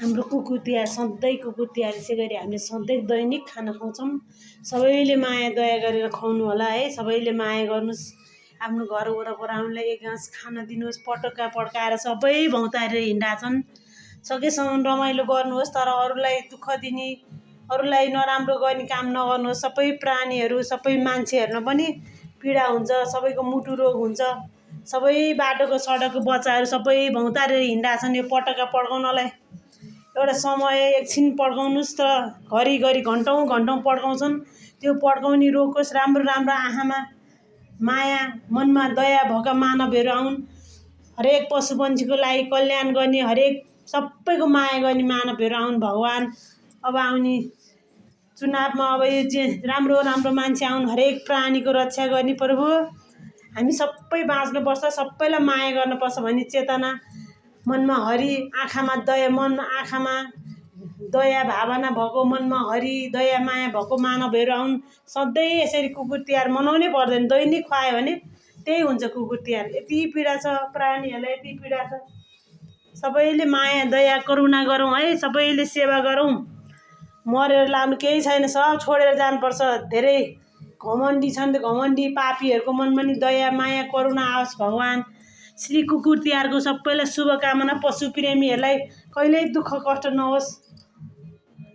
हाम्रो कुकुर तिहार सधैँ कुकुर तिहार यसै गरी हामीले सधैँ दैनिक खाना खाउँछौँ। सबैले माया दया गरेर खुवाउनु होला है। सबैले माया गर्नुहोस्। आफ्नो घर वरपर आउनेलाई एक गाँस खाना दिनुहोस्। पटक्का पड्काएर सबै भौँतारेर हिँडाछन्। सकेसम्म रमाइलो गर्नुहोस्, तर अरूलाई दुःख दिने, अरूलाई नराम्रो गर्ने काम नगर्नुहोस्। सबै प्राणीहरू, सबै मान्छेहरूमा पनि पीडा हुन्छ, सबैको मुटु रोग हुन्छ। सबै बाटोको सडकको बच्चाहरू सबै भौँतारेर हिँडाछन्। यो पटक्का पड्काउनलाई एउटा समय एकछिन पड्काउनुहोस्, त घरिघरि घन्टौँ घन्टौँ पड्काउँछन्। त्यो पड्काउने रोकोस्। राम्रो राम्रो आँखामा माया, मनमा दया भएका मानवहरू आउन्। हरेक पशुपन्छीको लागि कल्याण गर्ने, हरेक सबैको माया गर्ने मानवहरू आउन्। भगवान् अब आउने चुनावमा अब यो चाहिँ राम्रो राम्रो मान्छे आउन्, हरेक प्राणीको रक्षा गर्ने प्रभु। हामी सबै बाँच्नुपर्छ, सबैलाई माया गर्नुपर्छ भन्ने चेतना मनमा, हरि आँखामा दया, मनमा आँखामा दया भावना भएको, मनमा हरि दया माया भएको मानवहरू आउन्। सधैँ यसरी कुकुर तिहार मनाउनै पर्दैन, दैनिक खुवायो भने त्यही हुन्छ कुकुर तिहार। यति पीडा छ प्राणीहरूलाई, यति पीडा छ। सबैले माया दया करुणा गरौँ है, सबैले सेवा गरौँ। मरेर लानु केही छैन, सब छोडेर जानुपर्छ। धेरै घमण्डी छन्, त्यो घमण्डी पापीहरूको मनमा नि दया माया करुणा आओस् भगवान्। श्री कुकुर तिहारको सबैलाई शुभकामना। पशु प्रेमीहरूलाई कहिल्यै दुःख कष्ट नहोस्,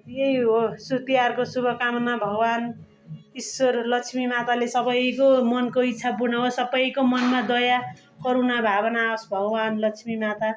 यही हो तिहारको शुभकामना। भगवान् ईश्वर लक्ष्मी माताले सबैको मनको इच्छा पूर्ण होस्, सबैको मनमा दया करुणा भावना आओस् भगवान् लक्ष्मी माता।